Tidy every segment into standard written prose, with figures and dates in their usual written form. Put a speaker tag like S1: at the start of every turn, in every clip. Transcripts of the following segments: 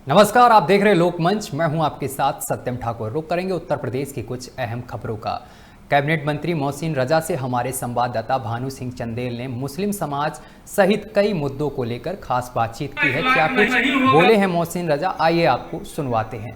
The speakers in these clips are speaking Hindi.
S1: नमस्कार, आप देख रहे हैं लोकमंच। मैं हूं आपके साथ सत्यम ठाकुर। रुक करेंगे उत्तर प्रदेश की कुछ अहम खबरों का। कैबिनेट मंत्री मोहसिन रजा से हमारे संवाददाता भानु सिंह चंदेल ने मुस्लिम समाज सहित कई मुद्दों को लेकर खास बातचीत की है। क्या कुछ बोले हैं मोहसिन रजा, आइए आपको सुनवाते हैं।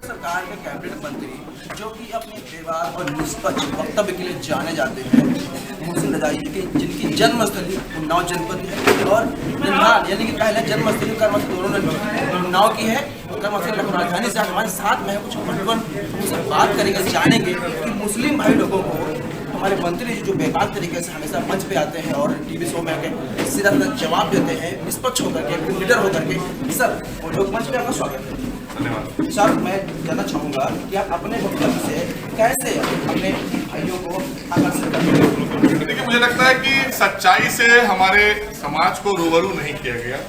S2: सरकार के कैबिनेट मंत्री जो कि अपने व्यवहार और निष्पक्ष वक्तव्य के लिए जाने जाते हैं, मोहसिन रजा जी जिनकी जन्मस्थली उन्नाव जनपद है और निन्हाल यानी कि पहले जन्मस्थली कर्मस्थली दोनों उन्नाव की है। कर्मस्थली लखनऊ राजधानी से हमारे साथ में कुछ उनसे बात करेंगे, जानेंगे कि मुस्लिम भाई लोगों को हमारे मंत्री जी जो बेकार तरीके से हमेशा मंच पे आते हैं और टीवी शो में आके सीधा जवाब देते हैं, निष्पक्ष होकर के, लीडर होकर के। सर, लोकमंच पे आपका स्वागत है। सर, मैं जानना चाहूँगा कि आप अपने वक्तव्य से कैसे अपने भाइयों को आकर्षित करते हैं?
S3: देखिए, मुझे लगता है कि सच्चाई से हमारे समाज को रूबरू नहीं किया गया।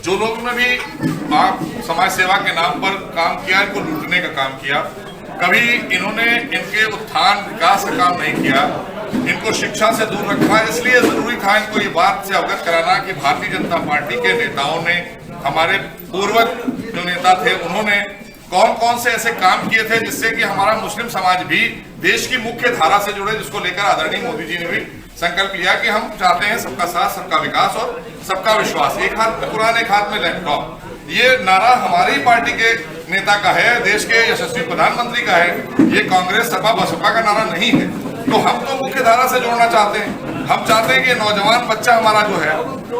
S3: जो लोग ने भी आप समाज सेवा के नाम पर काम किया, इनको लूटने का काम किया। कभी इन्होंने इनके उत्थान विकास का काम नहीं किया, इनको शिक्षा से दूर रखा। इसलिए जरूरी था इनको ये बात से अवगत कराना कि भारतीय जनता पार्टी के नेताओं ने, हमारे पूर्वज जो नेता थे, उन्होंने कौन कौन से ऐसे काम किए थे जिससे कि हमारा मुस्लिम समाज भी देश की मुख्य धारा से जुड़े, जिसको लेकर आदरणीय मोदी जी ने भी संकल्प लिया कि हम चाहते हैं सबका साथ, सबका विकास और सबका विश्वास। एक हाथ में कुरान, एक हाथ में लैपटॉप, ये नारा हमारी पार्टी के नेता का है, देश के यशस्वी प्रधानमंत्री का है। ये कांग्रेस, सपा, बसपा का नारा नहीं है। तो हम तो मुख्य धारा से जोड़ना चाहते हैं। हम चाहते हैं कि नौजवान बच्चा हमारा जो है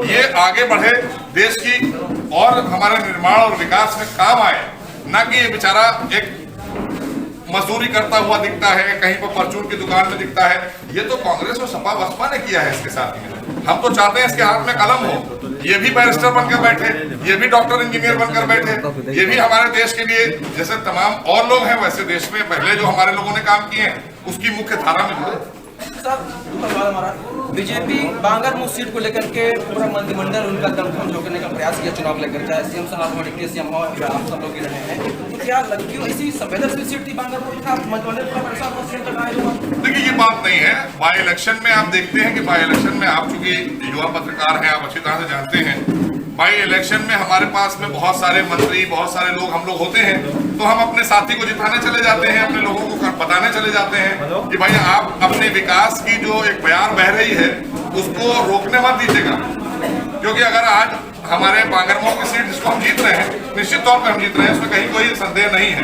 S3: ये आगे बढ़े, देश की और हमारे निर्माण और विकास में काम आए, ना कि ये बेचारा एक मजदूरी करता हुआ दिखता है, कहीं पर परचून की दुकान में दिखता है। ये तो कांग्रेस और सपा बसपा ने किया है इसके साथ में। हम तो चाहते हैं इसके हाथ में कलम हो, ये भी बैरिस्टर बनकर बैठे, ये भी डॉक्टर इंजीनियर बनकर बैठे, ये भी हमारे देश के लिए जैसे तमाम और लोग हैं वैसे देश में पहले जो हमारे लोगों ने काम किए हैं उसकी मुख्य धारा में जुड़े।
S2: हमारा बीजेपी बांगरमऊ सीट को लेकर के पूरा मंत्रिमंडल उनका दमखम झोंकने का प्रयास किया चुनाव लेकर, चाहे सीएम साहब और डिप्टी सीएम हो, आप सब लोग रहे हैं। तो क्या क्यों ऐसी संवेदनशील सीट थी बांगरमऊ?
S3: देखिए, ये बात नहीं है। बाई इलेक्शन में आप देखते हैं कि बाई इलेक्शन में आप चूंकि युवा पत्रकार हैं, आप अच्छी तरह से जानते हैं, बाई इलेक्शन में हमारे पास में बहुत सारे मंत्री, बहुत सारे लोग हम लोग होते हैं, तो हम अपने साथी को जिताने चले जाते हैं, अपने लोगों को बताने चले जाते हैं कि भाई आप अपने विकास की जो एक बयार बह रही है उसको रोकने मत दीजिएगा। क्योंकि अगर आज हमारे बांगरमऊ की सीट जिसको हम जीत रहे हैं, निश्चित तौर पर हम जीत रहे हैं, उसमें कहीं कोई संदेह नहीं है।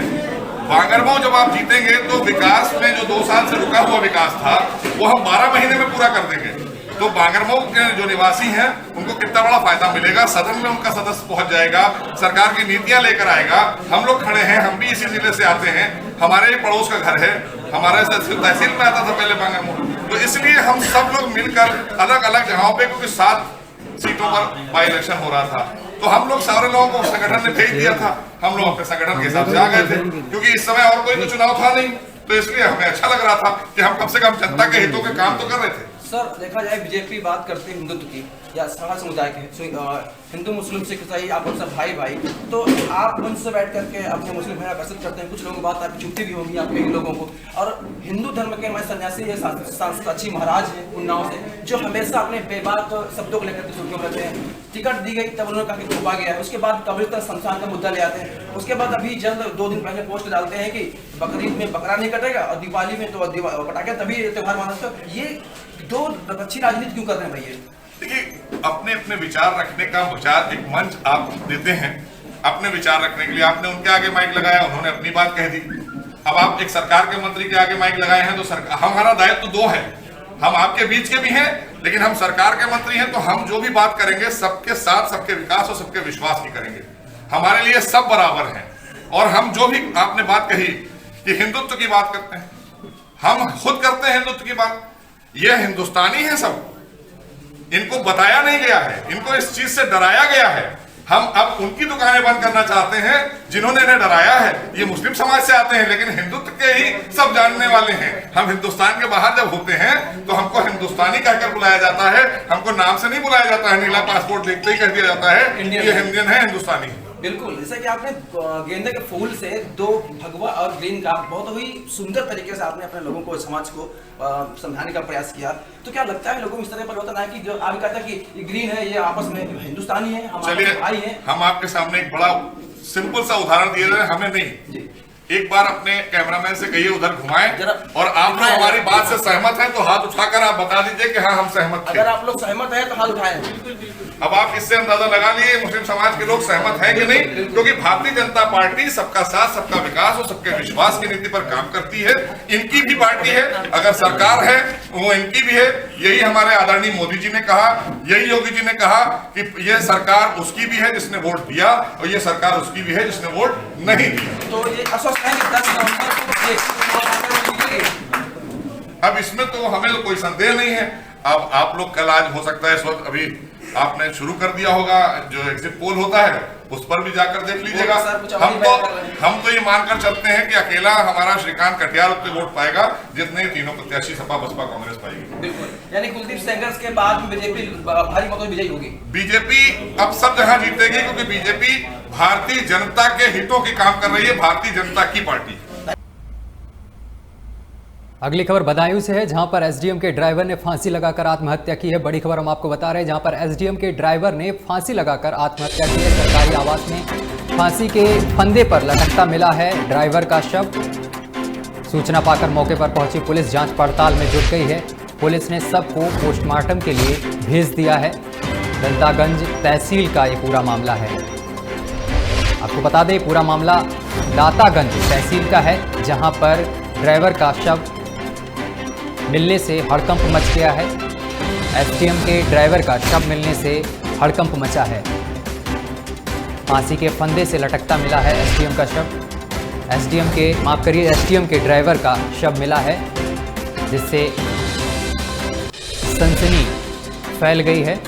S3: बांगरमऊ जब आप जीतेंगे तो विकास में जो 2 साल से रुका हुआ विकास था वो हम 12 महीने में पूरा कर देंगे। तो बांगरमऊ के जो निवासी हैं उनको कितना बड़ा फायदा मिलेगा। सदन में उनका सदस्य पहुंच जाएगा, सरकार की नीतियां लेकर आएगा। हम लोग खड़े हैं, हम भी इसी जिले से आते हैं, हमारे पड़ोस का घर है, हमारे तहसील में आता था पहले बांगरमऊ। तो इसलिए हम सब लोग मिलकर अलग अलग जगहों पे, क्योंकि 7 सीटों पर बाई इलेक्शन हो रहा था, तो हम लोग सारे लोगों को संगठन ने भेज दिया था। हम लोग अपने संगठन के हिसाब से आ गए थे, क्योंकि इस समय और कोई तो चुनाव था नहीं। तो इसलिए हमें अच्छा लग रहा था कि हम कम से कम जनता के हितों के काम तो कर रहे थे।
S2: सर, देखा जाए बीजेपी बात करती है हिंदुत्व की या समाज समुदाय के, हिंदू मुस्लिम सिख ईसाई आप सब भाई भाई, तो आप मंच से बैठ करके अपने मुस्लिम भाई आकर्षित करते हैं। कुछ लोगों की बात आपकी चुपती भी होगी आपके लोगों को। और हिंदू धर्म के हमारे सन्यासी साक्षी महाराज हैं उन्नाव से, जो हमेशा अपने बेबाक शब्दों को लेकर के सुर्खियों में रहते हैं। टिकट दी गई तब उन्होंने कहा कि थोपा गया है, उसके बाद कब्रिस्तान शमशान का मुद्दा ले आते हैं। उसके बाद अभी जल्द 2 दिन पहले पोस्ट डालते हैं कि बकरीद में बकरा नहीं कटेगा और दिवाली में तो पटाखे तभी त्योहार माना। ये 2 अच्छी राजनीति क्यों कर रहे हैं भैया?
S3: देखिए, अपने अपने विचार रखने का विचार एक मंच आप देते हैं अपने विचार रखने के लिए। आपने उनके आगे माइक लगाया, उन्होंने अपनी बात कह दी। अब आप एक सरकार के मंत्री के आगे माइक लगाए हैं, तो सरकार, हमारा दायित्व तो 2 है। हम आपके बीच के भी हैं, लेकिन हम सरकार के मंत्री हैं, तो हम जो भी बात करेंगे सबके साथ, सबके विकास और सबके विश्वास की करेंगे। हमारे लिए सब बराबर हैं। और हम जो भी आपने बात कही कि हिंदुत्व की बात करते हैं, हम खुद करते हैं हिंदुत्व की बात। ये हिंदुस्तानी है सब, इनको बताया नहीं गया है, इनको इस चीज से डराया गया है। हम अब उनकी दुकानें बंद करना चाहते हैं जिन्होंने इन्हें डराया है। ये मुस्लिम समाज से आते हैं, लेकिन हिंदुत्व के ही सब जानने वाले हैं। हम हिंदुस्तान के बाहर जब होते हैं तो हमको हिंदुस्तानी कहकर बुलाया जाता है, हमको नाम से नहीं बुलाया जाता है। नीला पासपोर्ट देखते ही कह दिया जाता है ये इंडियन है, हिंदुस्तानी है।
S2: बिल्कुल, जैसे कि आपने गेंदे के फूल से 2 भगवा और ग्रीन का बहुत ही सुंदर तरीके से आपने अपने लोगों को, समाज को समझाने का प्रयास किया। तो क्या लगता है लोगों में इस तरह परिवर्तन आया कि जो आप कहते हैं कि ये ग्रीन है, ये आपस में हिंदुस्तानी है, हमारे भाई हैं?
S3: हम आपके सामने एक बड़ा सिंपल सा उदाहरण दिए रहे, हमें नहीं, एक बार अपने कैमरामैन से कहिए उधर घुमाएं, और आप लोग हमारी बात से सहमत हैं तो हाथ उठाकर आप बता दीजिए कि हाँ हम सहमत थे।
S2: अगर आप लोग सहमत हैं तो हाथ उठाएं।
S3: अब आप इससे अंदाजा लगा लिए मुस्लिम समाज के लोग सहमत हैं कि नहीं, क्योंकि भारतीय जनता पार्टी सबका साथ, सबका विकास और सबके विश्वास की नीति पर काम करती है। इनकी भी पार्टी है, अगर सरकार है वो इनकी भी है। यही हमारे आदरणीय मोदी जी ने कहा, यही योगी जी ने कहा कि ये सरकार उसकी भी है जिसने वोट दिया, और ये सरकार उसकी भी है जिसने वोट नहीं दिया।
S2: तो ये आश्वस्त है कि 10 नवंबर
S3: अब इसमें तो हमें तो कोई संदेह नहीं है। अब आप लोग कल, आज हो सकता है इस वक्त अभी आपने शुरू कर दिया होगा जो एग्जिट पोल होता है, उस पर भी जाकर देख लीजिएगा। हम तो ये मानकर चलते हैं कि अकेला हमारा श्रीकांत कटियार उतने वोट पाएगा जितने तीनों प्रत्याशी सपा, बसपा, कांग्रेस पाएगी।
S2: बिल्कुल, यानी कुलदीप सेंगर के बाद बीजेपी भारी मतों से विजयी होगी।
S3: बीजेपी अब सब जहां जीतेगी, क्योंकि बीजेपी भारतीय जनता के हितों की काम कर रही है, भारतीय जनता की पार्टी।
S1: अगली खबर बदायूं से है, जहां पर एसडीएम के ड्राइवर ने फांसी लगाकर आत्महत्या की है। बड़ी खबर हम आपको बता रहे हैं, जहां पर एसडीएम के ड्राइवर ने फांसी लगाकर आत्महत्या की है। सरकारी आवास में फांसी के फंदे पर लटकता मिला है ड्राइवर का शव। सूचना पाकर मौके पर पहुंची पुलिस जांच पड़ताल में जुट गई है। पुलिस ने सबको पोस्टमार्टम के लिए भेज दिया है। दंतागंज तहसील का ये पूरा मामला है। आपको बता दें, पूरा मामला दातागंज तहसील का है, जहां पर ड्राइवर का शव मिलने से हड़कंप मच गया है। एसडीएम के ड्राइवर का शव मिलने से हड़कंप मचा है। फांसी के फंदे से लटकता मिला है एसडीएम का शव। एसडीएम के ड्राइवर का शव मिला है, जिससे सनसनी फैल गई है।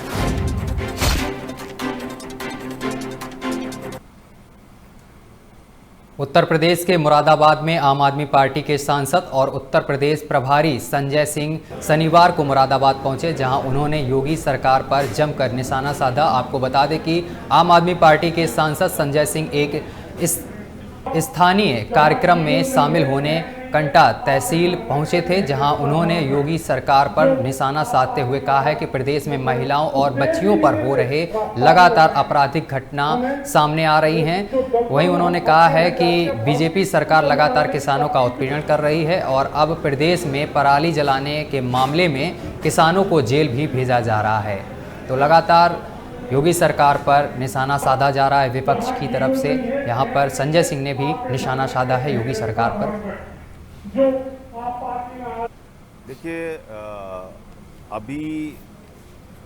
S1: उत्तर प्रदेश के मुरादाबाद में आम आदमी पार्टी के सांसद और उत्तर प्रदेश प्रभारी संजय सिंह शनिवार को मुरादाबाद पहुंचे, जहां उन्होंने योगी सरकार पर जमकर निशाना साधा। आपको बता दें कि आम आदमी पार्टी के सांसद संजय सिंह एक स्थानीय कार्यक्रम में शामिल होने कंटा तहसील पहुंचे थे, जहां उन्होंने योगी सरकार पर निशाना साधते हुए कहा है कि प्रदेश में महिलाओं और बच्चियों पर हो रहे लगातार आपराधिक घटना सामने आ रही हैं। वहीं उन्होंने कहा है कि बीजेपी सरकार लगातार किसानों का उत्पीड़न कर रही है और अब प्रदेश में पराली जलाने के मामले में किसानों को जेल भी भेजा जा रहा है। तो लगातार योगी सरकार पर निशाना साधा जा रहा है विपक्ष की तरफ से। यहाँ पर संजय सिंह ने भी निशाना साधा है योगी सरकार पर।
S4: देखिए, अभी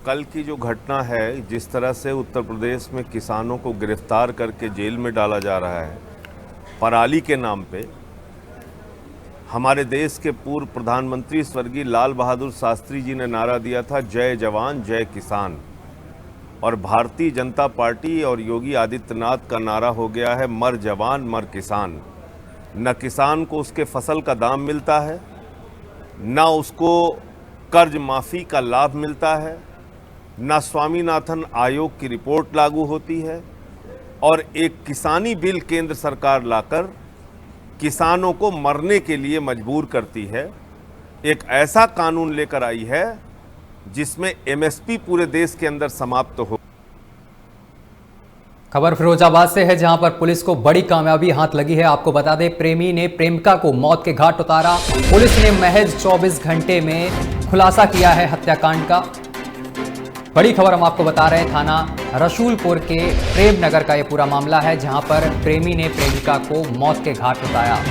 S4: कल की जो घटना है, जिस तरह से उत्तर प्रदेश में किसानों को गिरफ्तार करके जेल में डाला जा रहा है पराली के नाम पे, हमारे देश के पूर्व प्रधानमंत्री स्वर्गीय लाल बहादुर शास्त्री जी ने नारा दिया था, जय जवान जय किसान। और भारतीय जनता पार्टी और योगी आदित्यनाथ का नारा हो गया है, मर जवान मर किसान। न किसान को उसके फसल का दाम मिलता है, न उसको कर्ज माफ़ी का लाभ मिलता है, न स्वामीनाथन आयोग की रिपोर्ट लागू होती है, और एक किसानी बिल केंद्र सरकार लाकर किसानों को मरने के लिए मजबूर करती है। एक ऐसा कानून लेकर आई है जिसमें एमएसपी पूरे देश के अंदर समाप्त हो।
S1: खबर फिरोजाबाद से है, जहां पर पुलिस को बड़ी कामयाबी हाथ लगी है। आपको बता दें, प्रेमी ने प्रेमिका को मौत के घाट उतारा। पुलिस ने महज 24 घंटे में खुलासा किया है हत्याकांड का। बड़ी खबर हम आपको बता रहे हैं, थाना रसूलपुर के प्रेम नगर का ये पूरा मामला है, जहां पर प्रेमी ने प्रेमिका को मौत के घाट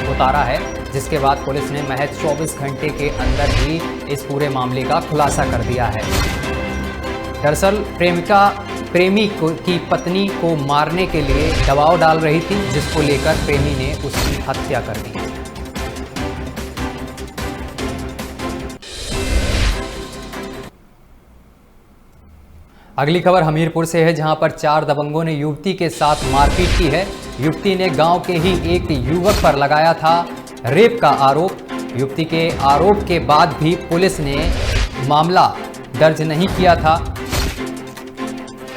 S1: उतारा है, जिसके बाद पुलिस ने महज 24 घंटे के अंदर ही इस पूरे मामले का खुलासा कर दिया है। दरअसल प्रेमिका प्रेमी की पत्नी को मारने के लिए दबाव डाल रही थी, जिसको लेकर प्रेमी ने उसकी हत्या कर दी। अगली खबर हमीरपुर से है, जहां पर 4 दबंगों ने युवती के साथ मारपीट की है। युवती ने गांव के ही एक युवक पर लगाया था रेप का आरोप। युवती के आरोप के बाद भी पुलिस ने मामला दर्ज नहीं किया था,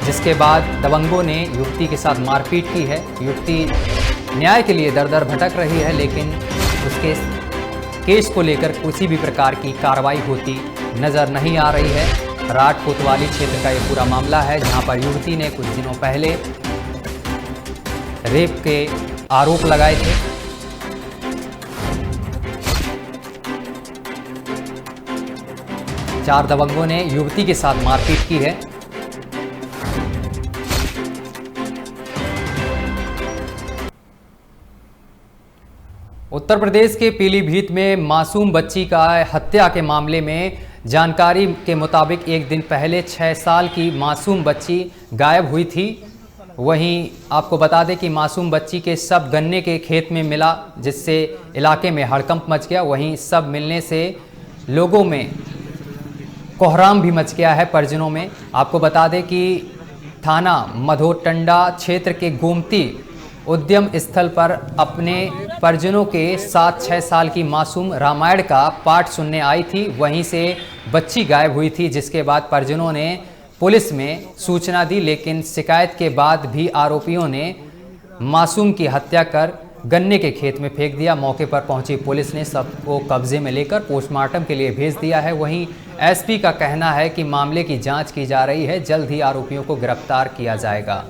S1: जिसके बाद दबंगों ने युवती के साथ मारपीट की है। युवती न्याय के लिए दर दर भटक रही है, लेकिन उसके केस को लेकर किसी भी प्रकार की कार्रवाई होती नजर नहीं आ रही है। राट कोतवाली क्षेत्र का ये पूरा मामला है, जहां पर युवती ने कुछ दिनों पहले रेप के आरोप लगाए थे। चार दबंगों ने युवती के साथ मारपीट की है। उत्तर प्रदेश के पीलीभीत में मासूम बच्ची का हत्या के मामले में जानकारी के मुताबिक एक दिन पहले 6 साल की मासूम बच्ची गायब हुई थी। वहीं आपको बता दें कि मासूम बच्ची के शव गन्ने के खेत में मिला, जिससे इलाके में हड़कंप मच गया। वहीं शव मिलने से लोगों में कोहराम भी मच गया है परिजनों में। आपको बता दें कि थाना मधोटंडा क्षेत्र के गोमती उद्यम स्थल पर अपने परिजनों के साथ 6 साल की मासूम रामायण का पाठ सुनने आई थी। वहीं से बच्ची गायब हुई थी, जिसके बाद परिजनों ने पुलिस में सूचना दी, लेकिन शिकायत के बाद भी आरोपियों ने मासूम की हत्या कर गन्ने के खेत में फेंक दिया। मौके पर पहुंची पुलिस ने सबको कब्जे में लेकर पोस्टमार्टम के लिए भेज दिया है। वहीं एसपी का कहना है कि मामले की जांच की जा रही है, जल्द ही आरोपियों को गिरफ्तार किया जाएगा।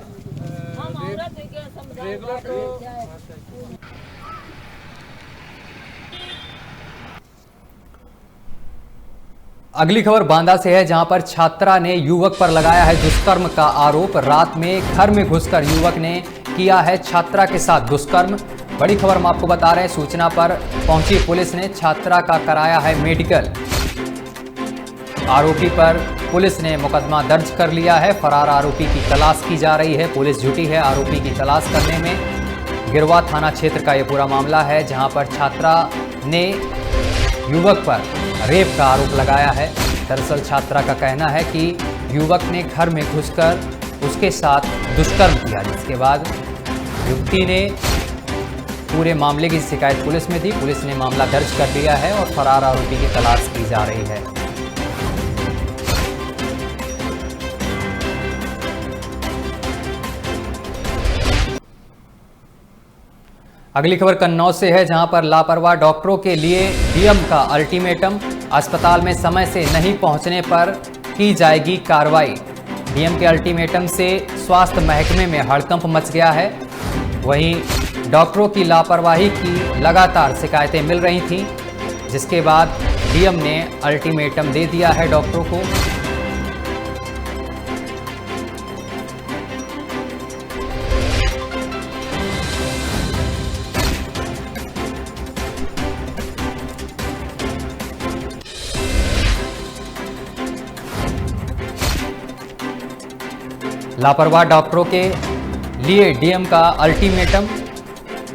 S1: अगली खबर बांदा से है, जहां पर छात्रा ने युवक पर लगाया है दुष्कर्म का आरोप। रात में घर में घुसकर युवक ने किया है छात्रा के साथ दुष्कर्म। बड़ी खबर हम आपको बता रहे हैं। सूचना पर पहुंची पुलिस ने छात्रा का कराया है मेडिकल। आरोपी पर पुलिस ने मुकदमा दर्ज कर लिया है। फरार आरोपी की तलाश की जा रही है। पुलिस जुटी है आरोपी की तलाश करने में। गिरवा थाना क्षेत्र का यह पूरा मामला है, जहां पर छात्रा ने युवक पर रेप का आरोप लगाया है। दरअसल छात्रा का कहना है कि युवक ने घर में घुसकर उसके साथ दुष्कर्म किया, जिसके बाद युवती ने पूरे मामले की शिकायत पुलिस में दी। पुलिस ने मामला दर्ज कर लिया है और फरार आरोपी की तलाश की जा रही है। अगली खबर कन्नौज से है, जहां पर लापरवाह डॉक्टरों के लिए डीएम का अल्टीमेटम। अस्पताल में समय से नहीं पहुंचने पर की जाएगी कार्रवाई। डीएम के अल्टीमेटम से स्वास्थ्य महकमे में हड़कंप मच गया है। वहीं डॉक्टरों की लापरवाही की लगातार शिकायतें मिल रही थीं, जिसके बाद डीएम ने अल्टीमेटम दे दिया है डॉक्टरों को। लापरवाह डॉक्टरों के लिए डीएम का अल्टीमेटम।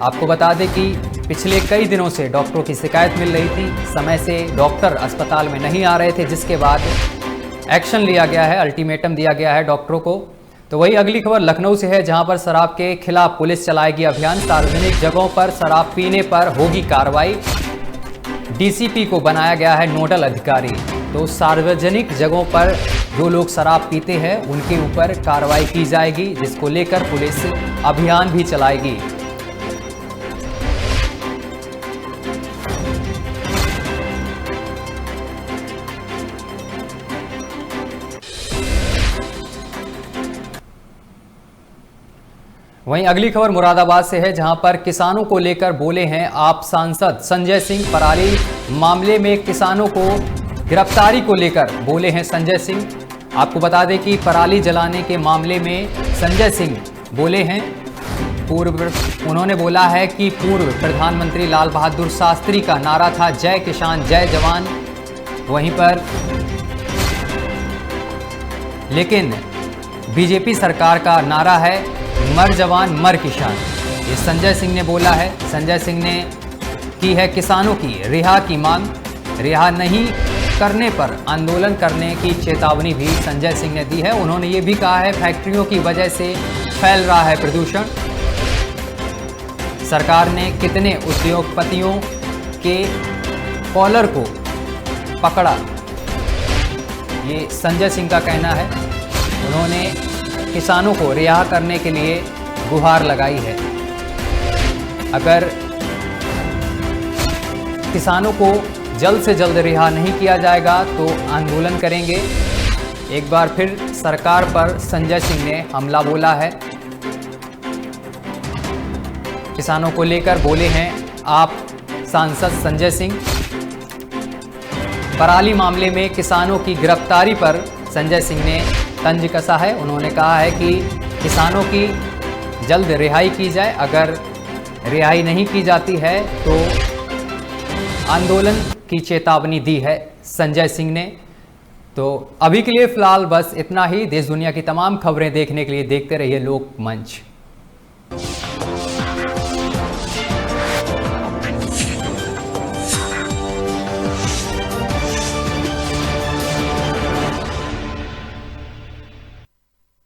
S1: आपको बता दें कि पिछले कई दिनों से डॉक्टरों की शिकायत मिल रही थी, समय से डॉक्टर अस्पताल में नहीं आ रहे थे, जिसके बाद एक्शन लिया गया है, अल्टीमेटम दिया गया है डॉक्टरों को। तो वही अगली खबर लखनऊ से है, जहां पर शराब के खिलाफ पुलिस चलाएगी अभियान। सार्वजनिक जगहों पर शराब पीने पर होगी कार्रवाई। डीसीपी को बनाया गया है नोडल अधिकारी। तो सार्वजनिक जगहों पर जो लोग शराब पीते हैं उनके ऊपर कार्रवाई की जाएगी, जिसको लेकर पुलिस अभियान भी चलाएगी। वहीं अगली खबर मुरादाबाद से है, जहां पर किसानों को लेकर बोले हैं आप सांसद संजय सिंह। पराली मामले में किसानों को गिरफ्तारी को लेकर बोले हैं संजय सिंह। आपको बता दें कि पराली जलाने के मामले में संजय सिंह बोले हैं। उन्होंने बोला है कि पूर्व प्रधानमंत्री लाल बहादुर शास्त्री का नारा था जय किसान जय जवान, वहीं पर लेकिन बीजेपी सरकार का नारा है मर जवान मर किसान। ये संजय सिंह ने बोला है। संजय सिंह ने की है किसानों की रिहा की मांग। रिहा नहीं करने पर आंदोलन करने की चेतावनी भी संजय सिंह ने दी है। उन्होंने ये भी कहा है फैक्ट्रियों की वजह से फैल रहा है प्रदूषण। सरकार ने कितने उद्योगपतियों के कॉलर को पकड़ा, ये संजय सिंह का कहना है। उन्होंने किसानों को रिहा करने के लिए गुहार लगाई है। अगर किसानों को जल्द से जल्द रिहा नहीं किया जाएगा तो आंदोलन करेंगे। एक बार फिर सरकार पर संजय सिंह ने हमला बोला है। किसानों को लेकर बोले हैं आप सांसद संजय सिंह। पराली मामले में किसानों की गिरफ्तारी पर संजय सिंह ने तंज कसा है। उन्होंने कहा है कि किसानों की जल्द रिहाई की जाए। अगर रिहाई नहीं की जाती है तो आंदोलन की चेतावनी दी है संजय सिंह ने। तो अभी के लिए फिलहाल बस इतना ही। देश दुनिया की तमाम खबरें देखने के लिए देखते रहिए लोकमंच।